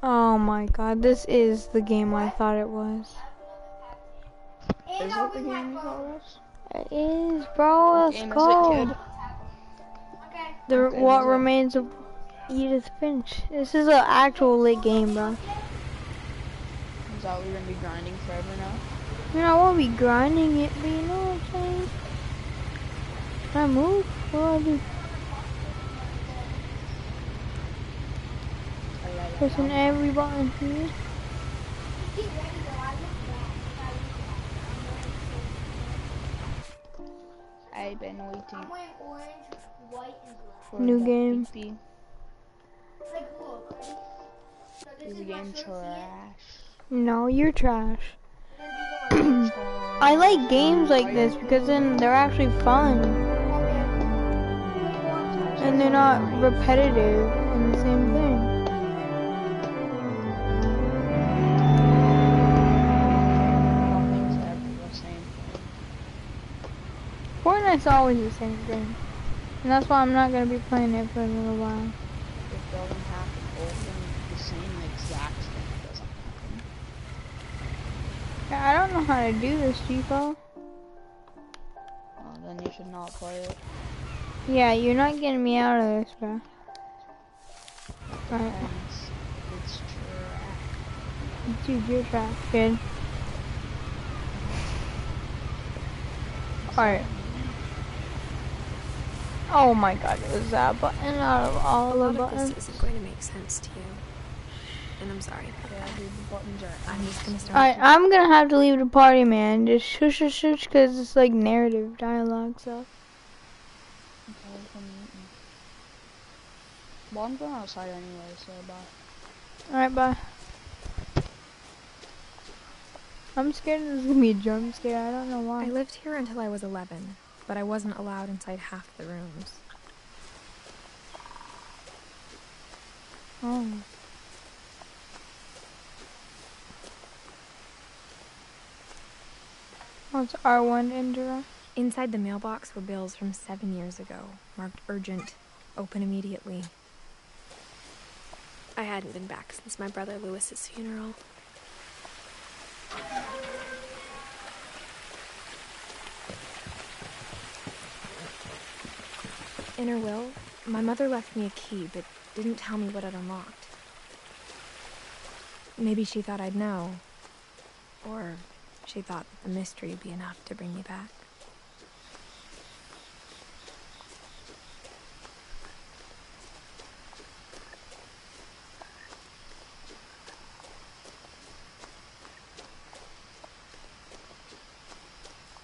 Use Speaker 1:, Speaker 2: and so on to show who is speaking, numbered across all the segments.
Speaker 1: Oh my god, this is the game I thought it was.
Speaker 2: Is it the game you thought it was?
Speaker 1: It is, bro. Let's go. What remains of Edith Finch. This is an actual lit game, bro.
Speaker 2: Is that what we're gonna be grinding forever now?
Speaker 1: I mean, I won't be grinding it, but you know what I'm saying? Can I move? What do I do? Pressing every button here.
Speaker 2: I've been waiting.
Speaker 1: New game.
Speaker 2: Is the game trash?
Speaker 1: No, you're trash. I like games like this because then they're actually fun. And they're not repetitive and the same thing.
Speaker 2: Nothing's ever the same thing.
Speaker 1: Fortnite's always the same thing. And that's why I'm not going to be playing it for a little while.
Speaker 2: It doesn't happen often. The same exact thing doesn't happen.
Speaker 1: Yeah, I don't know how to do this, Chico.
Speaker 2: Well, then you should not play it.
Speaker 1: Yeah, you're not getting me out of this, bro. Alright.
Speaker 2: It's trash.
Speaker 1: Dude, you're trash, kid. Alright. Oh my god, it was that button out of all the buttons.
Speaker 3: This isn't going to make sense to you. And I'm sorry about that.
Speaker 2: Dude, the buttons are...
Speaker 3: I'm just gonna start...
Speaker 1: Alright, I'm gonna have to leave the party, man. Just shush shush shush, cause it's like narrative dialogue stuff.
Speaker 2: Well, I'm going outside anyway, so bye.
Speaker 1: Alright, bye. I'm scared there's gonna be a jump scare. I don't know why.
Speaker 3: I lived here until I was 11, but I wasn't allowed inside half the rooms.
Speaker 1: Oh. Oh, it's R1 Indra.
Speaker 3: Inside the mailbox were bills from 7 years ago, marked urgent, open immediately. I hadn't been back since my brother Lewis's funeral. In her will, my mother left me a key, but didn't tell me what it unlocked. Maybe she thought I'd know, or she thought that the mystery would be enough to bring me back.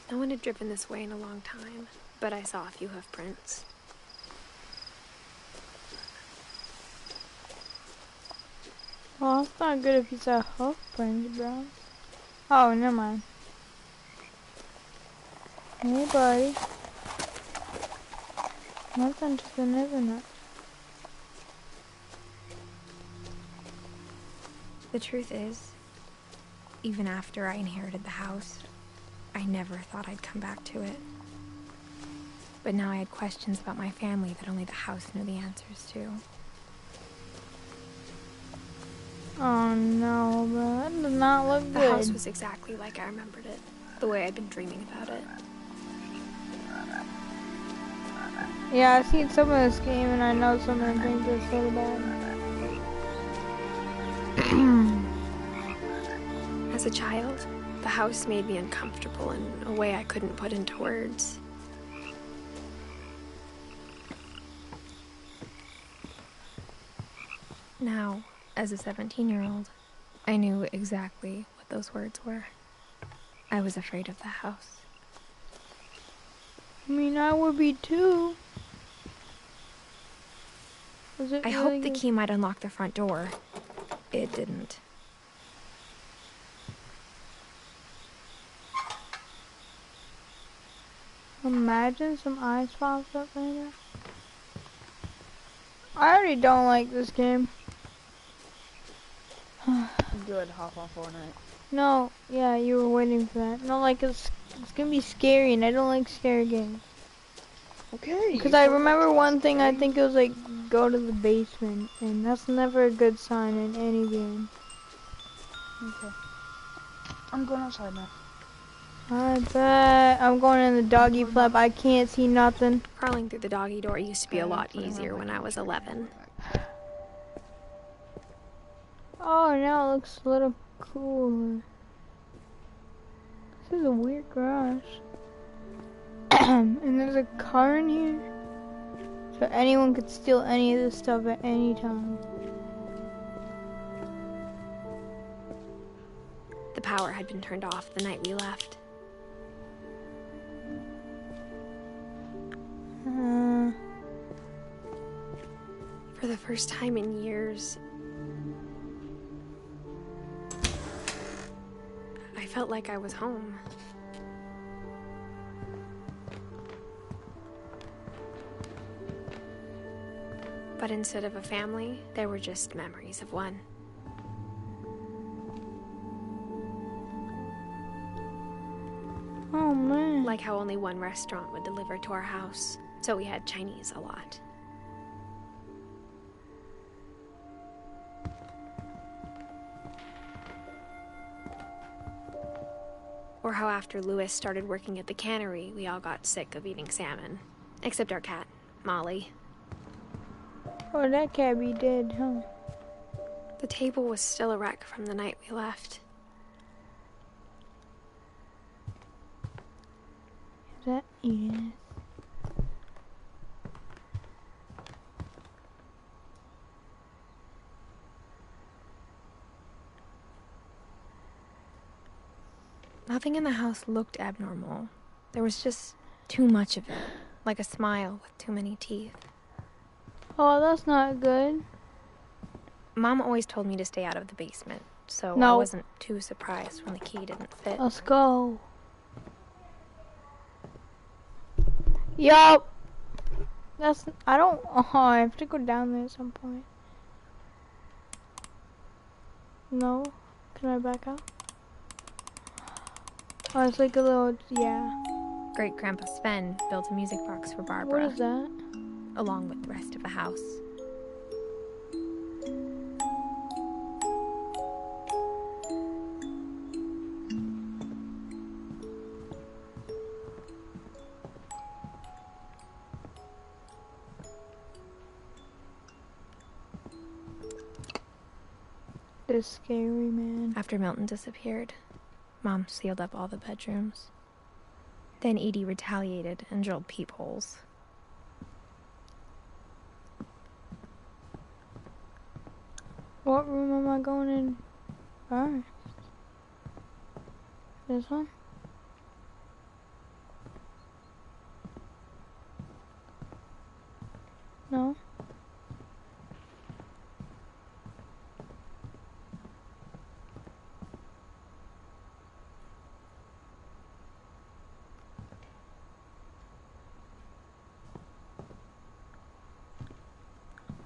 Speaker 3: No one had driven this way in a long time, but I saw a few hoof prints.
Speaker 1: Well, it's not good if you saw hoof prints, bro. Oh, never mind. Hey, buddy. Nothing to the isn't it?
Speaker 3: The truth is, even after I inherited the house, I never thought I'd come back to it. But now I had questions about my family that only the house knew the answers to.
Speaker 1: Oh no, bro. That does not look
Speaker 3: The
Speaker 1: good.
Speaker 3: house was exactly like I remembered it, the way I'd been dreaming about it.
Speaker 1: Yeah, I've seen some of this game and I know some of the things are so bad.
Speaker 3: As a child, the house made me uncomfortable in a way I couldn't put into words. Now, as a 17-year-old, I knew exactly what those words were. I was afraid of the house.
Speaker 1: I mean, I would be too. Was it
Speaker 3: I
Speaker 1: really
Speaker 3: hoped the
Speaker 1: good?
Speaker 3: key might unlock the front door. It didn't.
Speaker 1: Imagine some eyes popped up later. I already don't like this game.
Speaker 2: Good, hop on Fortnite.
Speaker 1: No, yeah, you were waiting for that. No, like it's gonna be scary, and I don't like scary games.
Speaker 2: Okay.
Speaker 1: Because I remember one thing. I think it was like go to the basement, and that's never a good sign in any game.
Speaker 2: Okay. I'm going outside now.
Speaker 1: I bet. I'm going in the doggy flap. I can't see nothing.
Speaker 3: Crawling through the doggy door used to be a lot easier when I was 11.
Speaker 1: Oh, now it looks a little cooler. This is a weird garage. And there's a car in here. So anyone could steal any of this stuff at any time.
Speaker 3: The power had been turned off the night we left. For the first time in years, I felt like I was home. But instead of a family, there were just memories of one.
Speaker 1: Oh man.
Speaker 3: Like how only one restaurant would deliver to our house, so we had Chinese a lot. Or how after Lewis started working at the cannery, we all got sick of eating salmon. Except our cat, Molly.
Speaker 1: Oh, that cat be dead, huh?
Speaker 3: The table was still a wreck from the night we left.
Speaker 1: Is that Edith?
Speaker 3: Nothing in the house looked abnormal. There was just too much of it, like a smile with too many teeth.
Speaker 1: Oh, that's not good.
Speaker 3: Mom always told me to stay out of the basement, so I
Speaker 1: No.
Speaker 3: wasn't too surprised when the key didn't fit.
Speaker 1: Let's go. Yup. That's, I don't, oh, I have to go down there at some point. No? Can I back out? Oh, it's like a little, yeah.
Speaker 3: Great-Grandpa Sven built a music box for
Speaker 1: What
Speaker 3: Barbara,
Speaker 1: is that?
Speaker 3: along with the rest of the house.
Speaker 1: This scary man.
Speaker 3: After Milton disappeared, Mom sealed up all the bedrooms. Then Edie retaliated and drilled peepholes.
Speaker 1: What room am I going in first? This one? No?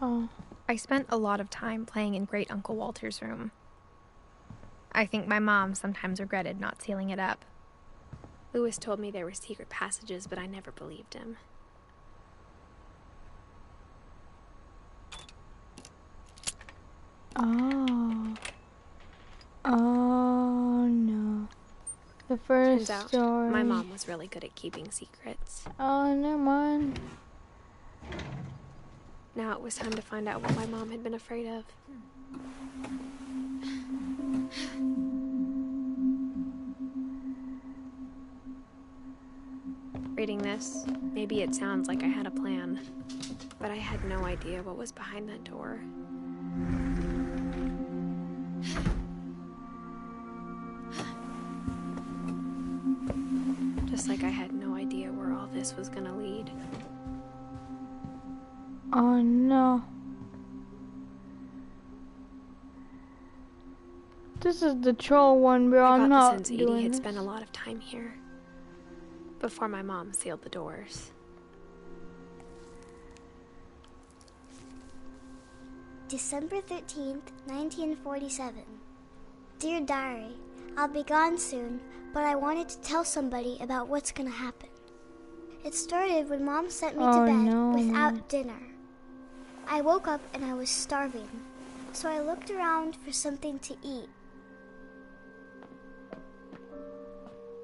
Speaker 1: Oh.
Speaker 3: I spent a lot of time playing in Great Uncle Walter's room. I think my mom sometimes regretted not sealing it up. Lewis told me there were secret passages, but I never believed him.
Speaker 1: Oh. Oh no. The first
Speaker 3: Turns out,
Speaker 1: story.
Speaker 3: my mom was really good at keeping secrets.
Speaker 1: Oh, never mind.
Speaker 3: Now it was time to find out what my mom had been afraid of. Reading this, maybe it sounds like I had a plan, but I had no idea what was behind that door. Just like I had no idea where all this was gonna lead.
Speaker 1: Oh no. This is the troll one, bro.
Speaker 3: I
Speaker 1: I'm
Speaker 3: got
Speaker 1: not
Speaker 3: the sense Edie
Speaker 1: doing
Speaker 3: had
Speaker 1: this.
Speaker 3: spent a lot of time here before my mom sealed the doors.
Speaker 4: December 13th, 1947. Dear Diary, I'll be gone soon, but I wanted to tell somebody about what's gonna happen. It started when Mom sent me to
Speaker 1: Oh,
Speaker 4: bed
Speaker 1: no.
Speaker 4: without dinner. I woke up and I was starving, so I looked around for something to eat.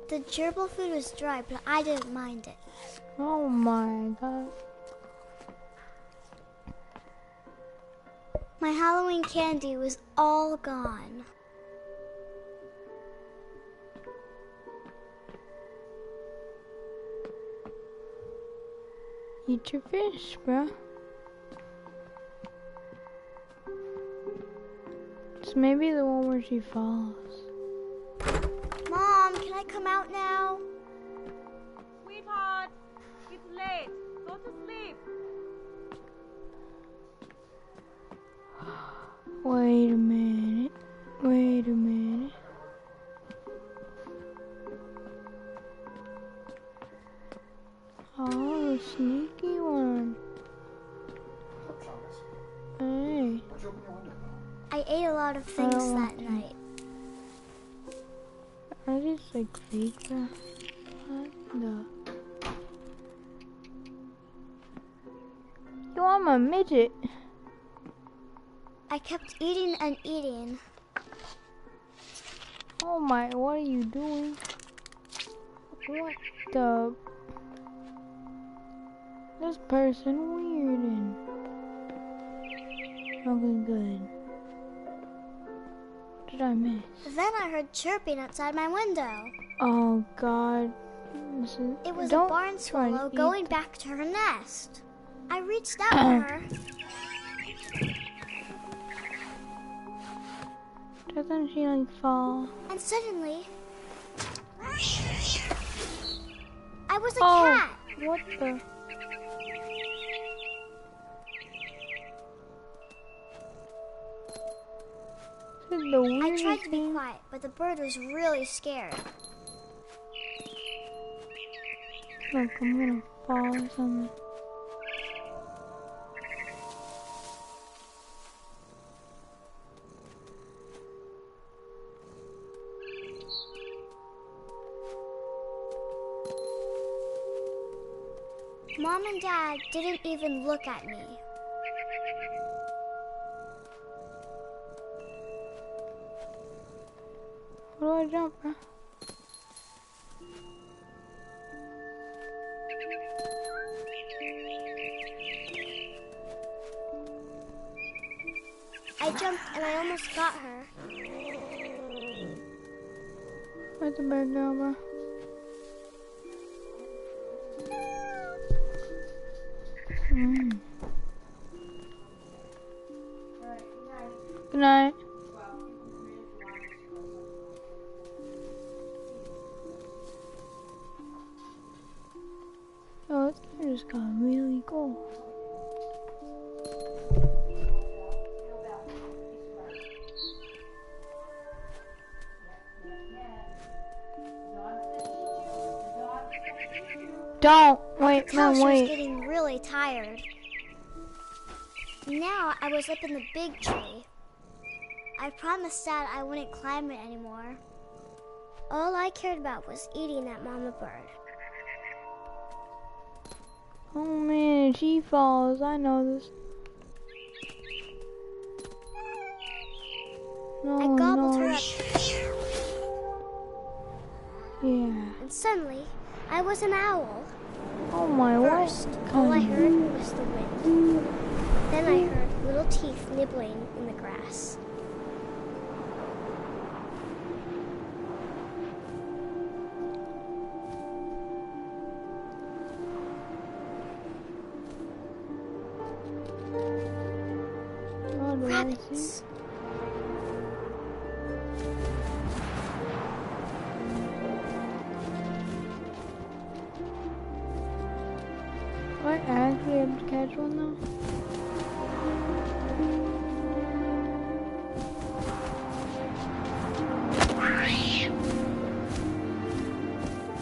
Speaker 4: The gerbil food was dry, but I didn't mind it.
Speaker 1: Oh my god.
Speaker 4: My Halloween candy was all gone.
Speaker 1: Eat your fish, bruh. It's maybe the one where she falls.
Speaker 4: Mom, can I come out now?
Speaker 5: Sweetheart, it's late. Go to sleep.
Speaker 1: Wait a minute. Wait a minute. Oh, sneaky one. Hey.
Speaker 4: I ate a lot of things that night.
Speaker 1: I just like fake that. What the? Yo, I'm a midget.
Speaker 4: I kept eating and eating.
Speaker 1: Oh my, what are you doing? What the? This person weird and looking good. What did I miss?
Speaker 4: Then I heard chirping outside my window.
Speaker 1: Oh god.
Speaker 4: It was a
Speaker 1: Don't
Speaker 4: barn
Speaker 1: try to
Speaker 4: swallow
Speaker 1: eat
Speaker 4: going back to her nest. I reached out to her.
Speaker 1: Doesn't she like fall?
Speaker 4: And suddenly, I was a
Speaker 1: Oh,
Speaker 4: cat.
Speaker 1: what the? This is the
Speaker 4: I
Speaker 1: weirdest
Speaker 4: tried to be
Speaker 1: thing.
Speaker 4: quiet, but the bird was really scared.
Speaker 1: Look, I'm gonna fall or something.
Speaker 4: Mom and Dad didn't even look at me.
Speaker 1: Where do I jump, bro?
Speaker 4: I jumped and I almost got her.
Speaker 1: Where'd the bird go, bro? Good night. Oh, this game just got really cool. Don't wait,
Speaker 4: Tell
Speaker 1: man,
Speaker 4: she was
Speaker 1: wait.
Speaker 4: getting really tired. Now I was up in the big tree. I promised Dad I wouldn't climb it anymore. All I cared about was eating that mama bird.
Speaker 1: Oh man, she falls. I know this. No,
Speaker 4: I gobbled
Speaker 1: no.
Speaker 4: her up,
Speaker 1: Yeah.
Speaker 4: and suddenly I was an owl.
Speaker 1: Oh my,
Speaker 4: First,
Speaker 1: what?
Speaker 4: all I heard was the wind. Then I heard little teeth nibbling in the grass.
Speaker 1: What do I see?
Speaker 4: Rabbits.
Speaker 1: Do I actually have to catch one though?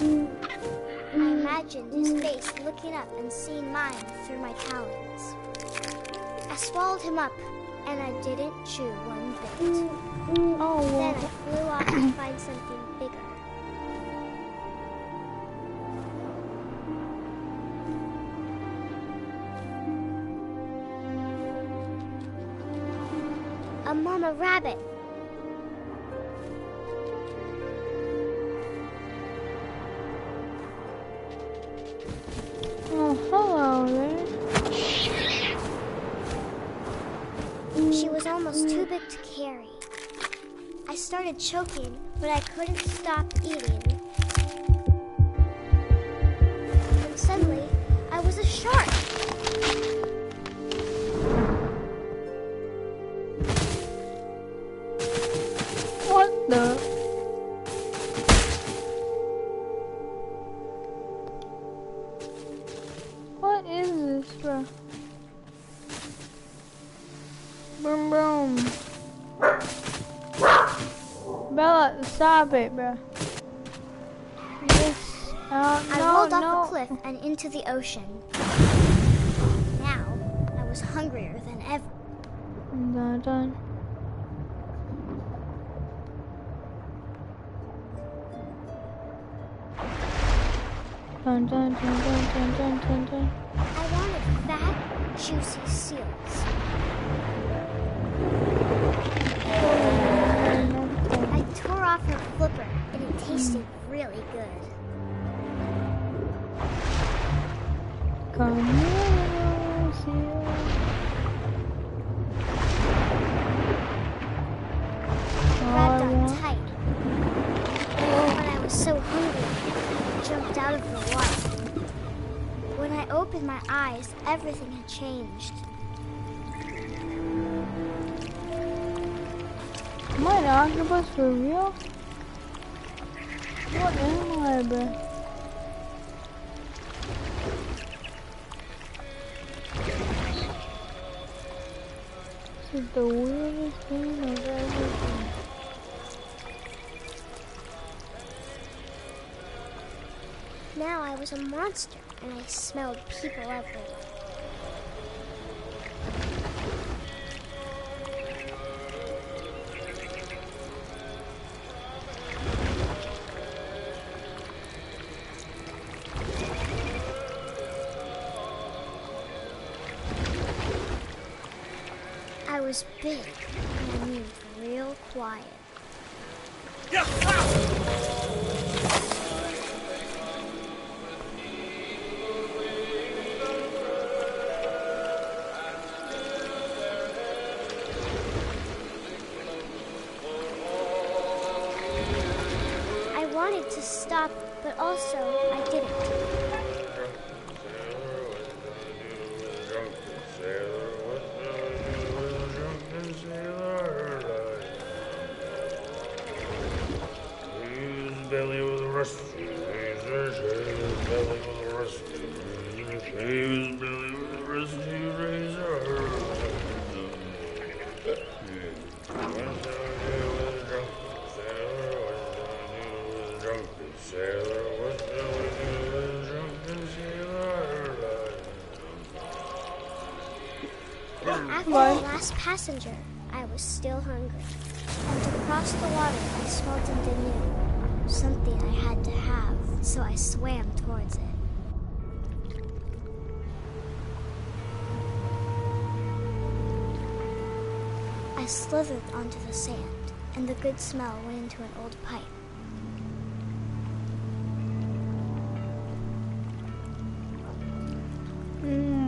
Speaker 4: I imagined his face looking up and seeing mine through my talons. I swallowed him up, and I didn't chew one bit.
Speaker 1: Oh,
Speaker 4: Then
Speaker 1: well.
Speaker 4: I flew off to find something bigger. Mama Rabbit.
Speaker 1: Oh, hello there.
Speaker 4: She was almost too big to carry. I started choking, but I couldn't stop eating. And suddenly, I was a shark.
Speaker 1: What the? What is this, bro? Boom, boom. Bella, stop it, bro. Yes.
Speaker 4: I
Speaker 1: No,
Speaker 4: rolled
Speaker 1: no.
Speaker 4: off a cliff and into the ocean. Now, I was hungrier than ever.
Speaker 1: Dun, dun. Dun, dun, dun, dun, dun, dun, dun, dun.
Speaker 4: I wanted fat, juicy seals. I tore off her flipper, and it tasted really good.
Speaker 1: Come here, seal.
Speaker 4: Grabbed on tight. But I was so hungry, I jumped out of the water. When I opened my eyes, everything had changed.
Speaker 1: Am I an octopus for real? What am I, bro? This is the weirdest thing I've ever seen.
Speaker 4: Now I was a monster, and I smelled people everywhere. I was big, and I moved real quiet. I wanted to stop, but also I didn't.
Speaker 6: Belly with a rusty razor, shave his belly with a rusty razor, shave his belly with a rusty razor.
Speaker 4: After the last passenger, I was still hungry. And to cross the water, I smelled something new. Something I had to have, so I swam towards it. I slithered onto the sand, and the good smell went into an old pipe.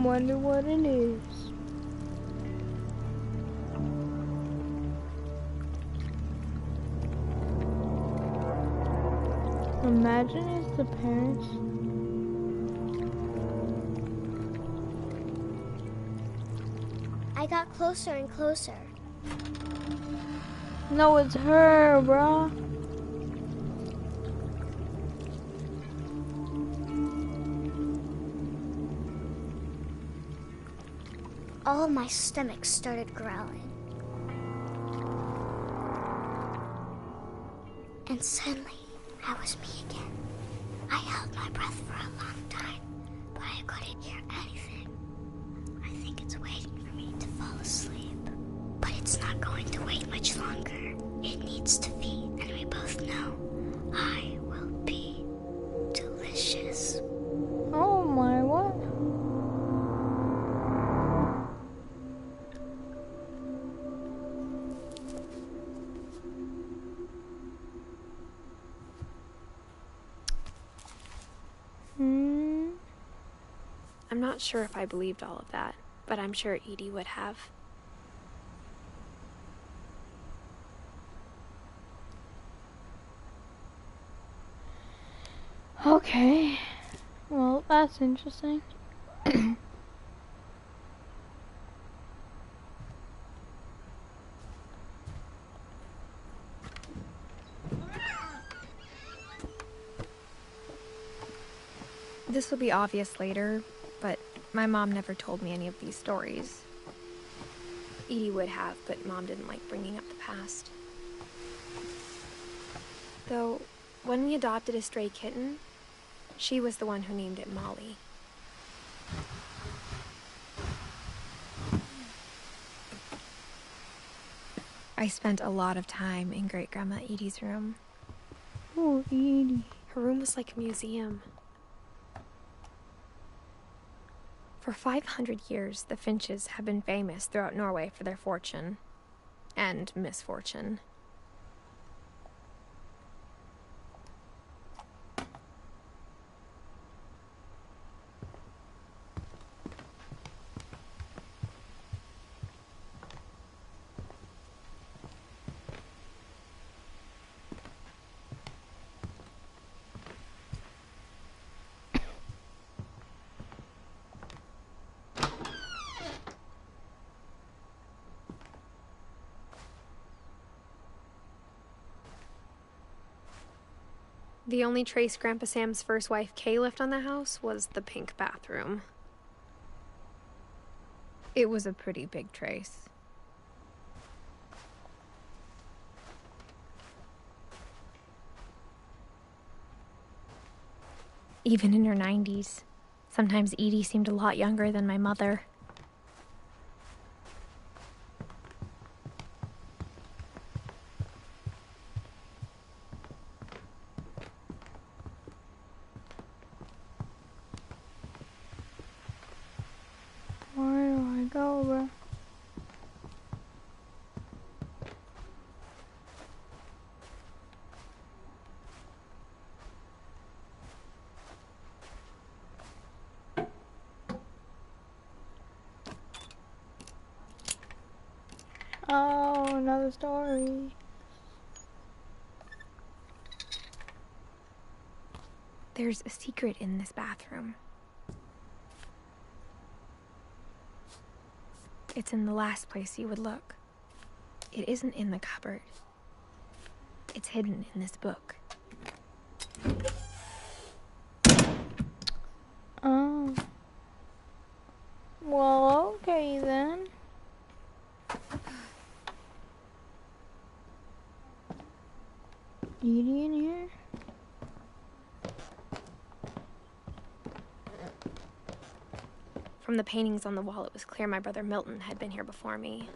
Speaker 1: Wonder what it is. Imagine it's the parents.
Speaker 4: I got closer and closer.
Speaker 1: No, it's her, bro.
Speaker 4: All of my stomach started growling. And suddenly, I was me again. I held my breath for a long time, but I couldn't hear anything. I think it's waiting for me to fall asleep. But it's not going to wait much longer. It needs to feed, and we both know I will be delicious.
Speaker 1: Oh my, what?
Speaker 3: I'm not sure if I believed all of that, but I'm sure Edie would have.
Speaker 1: Okay. Well, that's interesting.
Speaker 3: This will be obvious later, but my mom never told me any of these stories. Edie would have, but Mom didn't like bringing up the past. Though, when we adopted a stray kitten, she was the one who named it Molly. I spent a lot of time in Great-Grandma Edie's room.
Speaker 1: Oh, Edie.
Speaker 3: Her room was like a museum. For 500 years, the Finches have been famous throughout Norway for their fortune and misfortune. The only trace Grandpa Sam's first wife, Kay, left on the house was the pink bathroom. It was a pretty big trace. Even in her 90s, sometimes Edie seemed a lot younger than my mother.
Speaker 1: Where do I go, bro? Oh, another story.
Speaker 3: There's a secret in this bathroom. It's in the last place you would look. It isn't in the cupboard. It's hidden in this book.
Speaker 1: Oh. Well, okay then. Edie in here?
Speaker 3: From the paintings on the wall, it was clear my brother Milton had been here before me.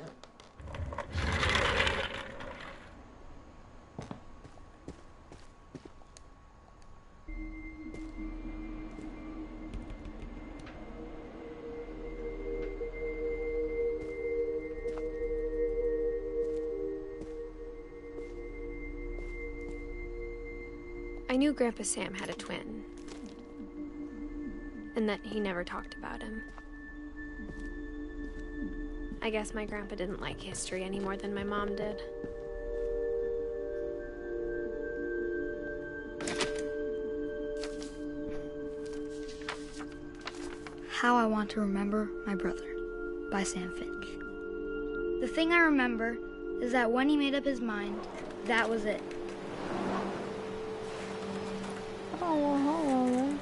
Speaker 3: I knew Grandpa Sam had a twin, and that he never talked about him. I guess my grandpa didn't like history any more than my mom did.
Speaker 4: How I Want to Remember My Brother by Sam Finch. The thing I remember is that when he made up his mind, that was it.
Speaker 1: Oh, well, hello then.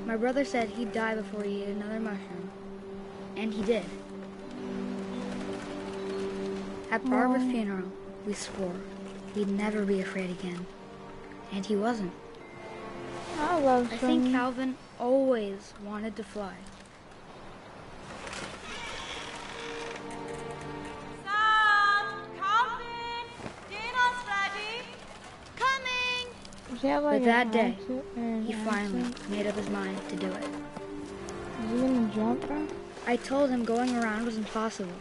Speaker 4: My brother said he'd die before he ate another mushroom. And he did. At Barbara's funeral, we swore we'd never be afraid again. And he wasn't.
Speaker 1: I love
Speaker 4: I
Speaker 1: swimming.
Speaker 4: think Calvin always wanted to fly.
Speaker 5: Sam! Calvin! Dinner's ready! Coming!
Speaker 1: Does he have like
Speaker 4: But that
Speaker 1: an
Speaker 4: day,
Speaker 1: accent or an
Speaker 4: he finally
Speaker 1: accent?
Speaker 4: made up his mind to do it.
Speaker 1: Is he gonna jump, bro?
Speaker 4: I told him going around was impossible.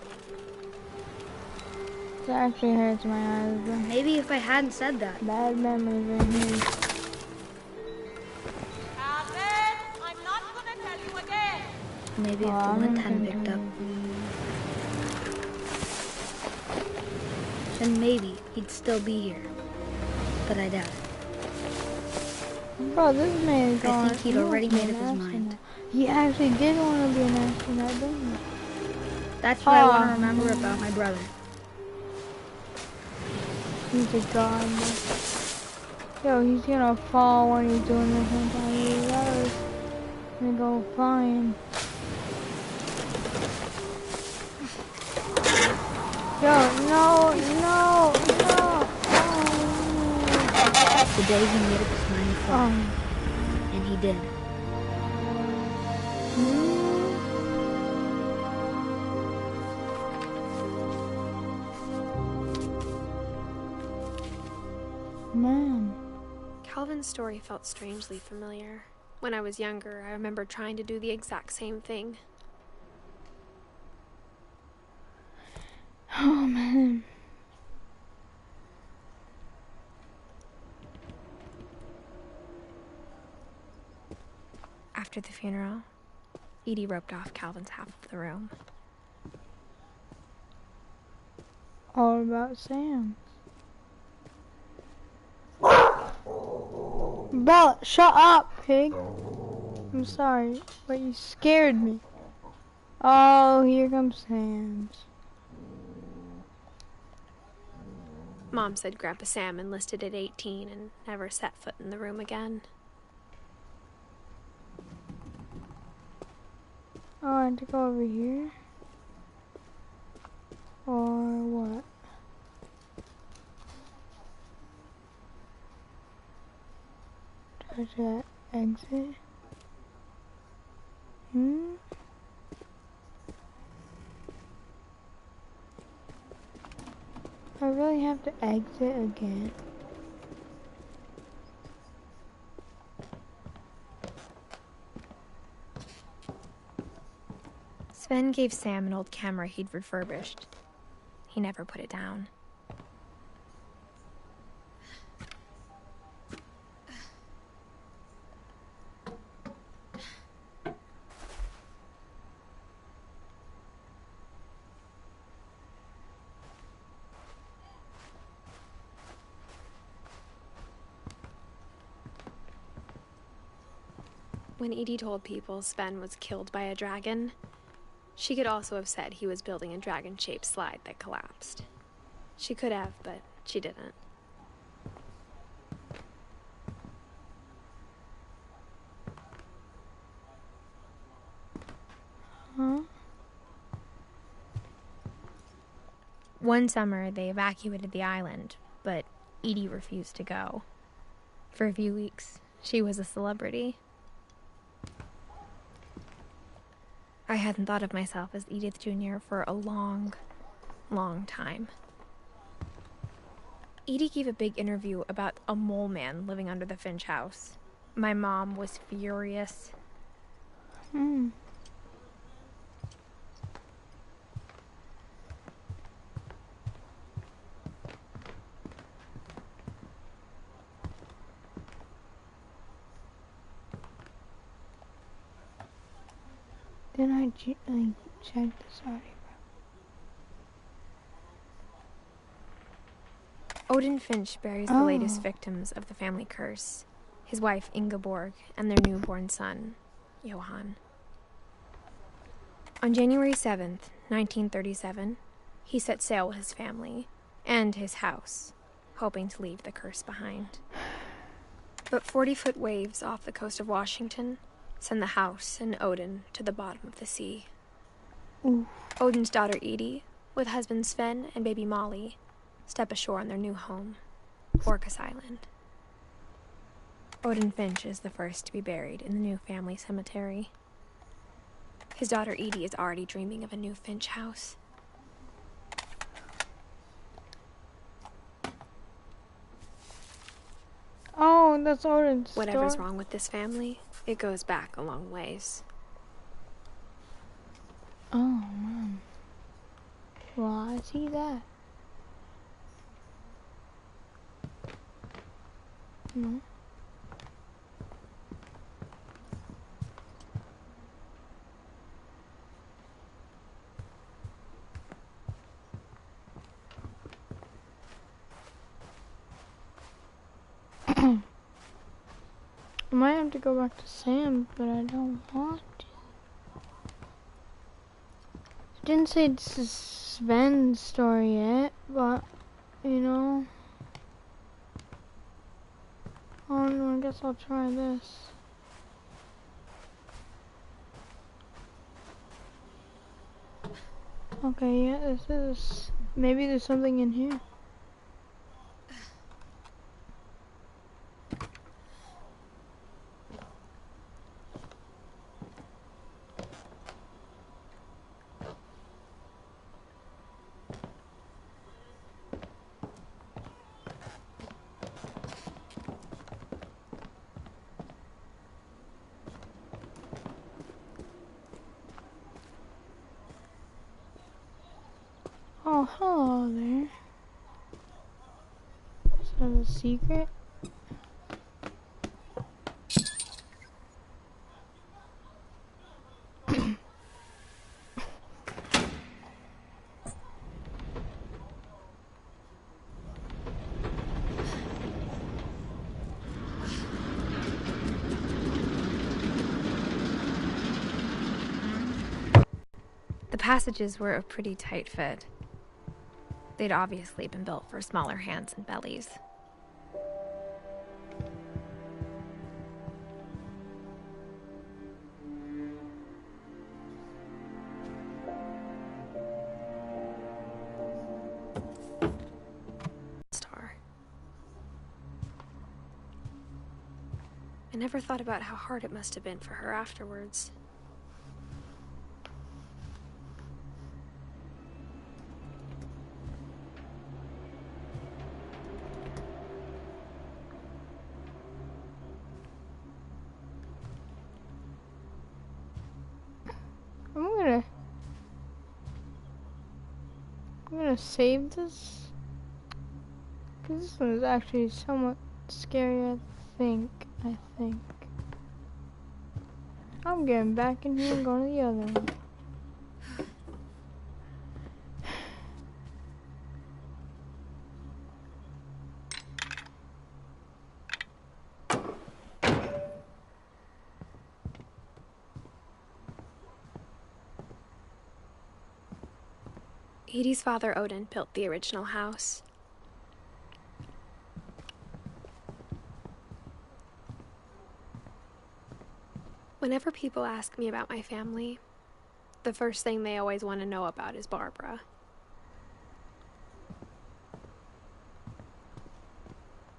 Speaker 1: That actually hurts my eyes, bro.
Speaker 4: Maybe if I hadn't said that,
Speaker 1: Bad memories right here.
Speaker 4: Maybe if the
Speaker 1: I'm
Speaker 4: wind
Speaker 1: not
Speaker 4: hadn't
Speaker 1: gonna
Speaker 4: picked up,
Speaker 1: do
Speaker 4: then maybe he'd still be here. But I doubt it.
Speaker 1: Bro, this man is
Speaker 4: I
Speaker 1: going.
Speaker 4: think he'd
Speaker 1: he
Speaker 4: already
Speaker 1: wants to
Speaker 4: made
Speaker 1: be
Speaker 4: up
Speaker 1: an
Speaker 4: his mind.
Speaker 1: astronaut. He actually did want to be an astronaut, didn't he?
Speaker 4: That's what I want
Speaker 1: Oh,
Speaker 4: to remember
Speaker 1: man.
Speaker 4: about my brother.
Speaker 1: He's a god. Man. Yo, he's gonna fall when he's doing this sometime. He's gonna go flying. Yo, no.
Speaker 4: The day he made up his mind to fly. And he did.
Speaker 1: Man.
Speaker 3: Calvin's story felt strangely familiar. When I was younger, I remember trying to do the exact same thing.
Speaker 1: Oh, man.
Speaker 3: After the funeral, Edie roped off Calvin's half of the room.
Speaker 1: All about Sam. Bella, shut up, pig. I'm sorry, but you scared me. Oh, here comes Sam's.
Speaker 3: Mom said Grandpa Sam enlisted at 18 and never set foot in the room again.
Speaker 1: Oh, I have to go over here? Or what? Try to exit? I really have to exit again.
Speaker 3: Sven gave Sam an old camera he'd refurbished. He never put it down. When Edie told people Sven was killed by a dragon, she could also have said he was building a dragon-shaped slide that collapsed. She could have, but she didn't.
Speaker 1: Huh?
Speaker 3: One summer, they evacuated the island, but Edie refused to go. For a few weeks, she was a celebrity. I hadn't thought of myself as Edith Jr. for a long, long time. Edie gave a big interview about a mole man living under the Finch house. My mom was furious.
Speaker 1: Then I checked this already.
Speaker 3: Odin Finch buries the latest victims of the family curse, his wife Ingeborg and their newborn son, Johann. On January 7th, 1937, he set sail with his family and his house, hoping to leave the curse behind. But 40-foot waves off the coast of Washington send the house and Odin to the bottom of the sea. Odin's daughter Edie, with husband Sven and baby Molly, step ashore on their new home, Orcas Island. Odin Finch is the first to be buried in the new family cemetery. His daughter Edie is already dreaming of a new Finch house.
Speaker 1: Oh, that's Odin's store.
Speaker 3: Whatever's wrong with this family, it goes back a long ways.
Speaker 1: Oh, man. Well, I see that. No. might have to go back to Sam, but I don't want to. It didn't say this is Sven's story yet, but, you know. Oh no, I guess I'll try this. Okay, yeah, this is... Maybe there's something in here. Oh, hello there. Is that a secret?
Speaker 3: The passages were a pretty tight fit. They'd obviously been built for smaller hands and bellies. Star. I never thought about how hard it must have been for her afterwards.
Speaker 1: I'm gonna save this, because this one is actually somewhat scary, I think. I'm getting back in here and going to the other one.
Speaker 3: Edie's father, Odin, built the original house. Whenever people ask me about my family, the first thing they always want to know about is Barbara.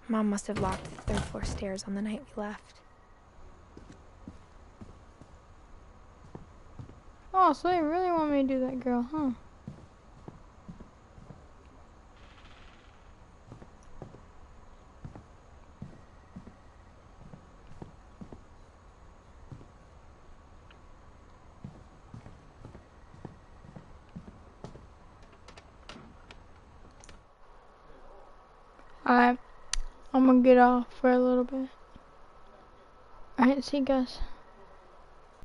Speaker 3: Mom must have locked the third floor stairs on the night we left.
Speaker 1: Oh, so they really want me to do that, girl, huh? Alright, I'm gonna get off for a little bit. Alright, see you guys.